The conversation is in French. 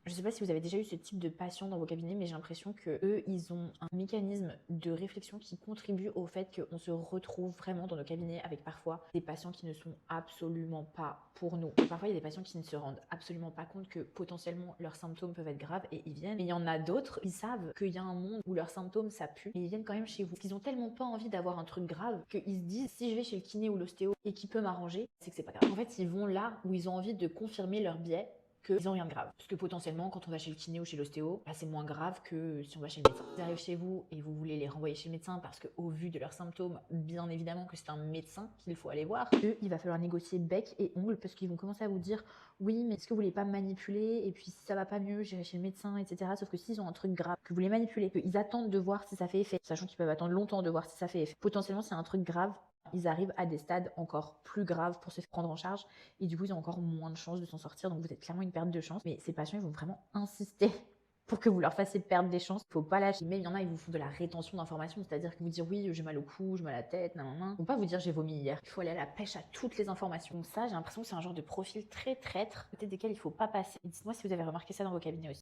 Je sais pas si vous avez déjà eu ce type de patient dans vos cabinets, mais j'ai l'impression que eux, ils ont un mécanisme de réflexion qui contribue au fait qu'on se retrouve vraiment dans nos cabinets avec parfois des patients qui ne sont absolument pas pour nous. Et parfois, il y a des patients qui ne se rendent absolument pas compte que potentiellement leurs symptômes peuvent être graves et ils viennent. Mais il y en a d'autres, ils savent qu'il y a un monde où leurs symptômes ça pue et ils viennent quand même chez vous. Parce qu'ils ont tellement pas envie d'avoir un truc grave qu'ils se disent si je vais chez le kiné ou l'ostéo et qui peut m'arranger, c'est que c'est pas grave. En fait, ils vont là où ils ont envie de confirmer leur biais qu'ils n'ont rien de grave. Parce que potentiellement, quand on va chez le kiné ou chez l'ostéo, c'est moins grave que si on va chez le médecin. Ils arrivent chez vous et vous voulez les renvoyer chez le médecin parce qu'au vu de leurs symptômes, bien évidemment que c'est un médecin qu'il faut aller voir. Eux, il va falloir négocier bec et ongle parce qu'ils vont commencer à vous dire oui, mais est-ce que vous voulez pas me manipuler? Et puis si ça va pas mieux, j'irai chez le médecin, etc. Sauf que s'ils ont un truc grave, que vous les manipulez, qu'ils attendent de voir si ça fait effet, sachant qu'ils peuvent attendre longtemps de voir si ça fait effet. Potentiellement, c'est un truc grave. Ils arrivent à des stades encore plus graves pour se prendre en charge et du coup ils ont encore moins de chances de s'en sortir, donc vous êtes clairement une perte de chance. Mais ces patients ils vont vraiment insister pour que vous leur fassiez perdre des chances. Faut pas lâcher. Mais il y en a, ils vous font de la rétention d'informations, c'est-à-dire qu'ils vous disent oui, j'ai mal au cou, j'ai mal à la tête, nanana. Ils vont pas vous dire j'ai vomi hier. Il faut aller à la pêche à toutes les informations. Donc ça, j'ai l'impression que c'est un genre de profil très traître, côté desquels il faut pas passer. Dites-moi si vous avez remarqué ça dans vos cabinets aussi.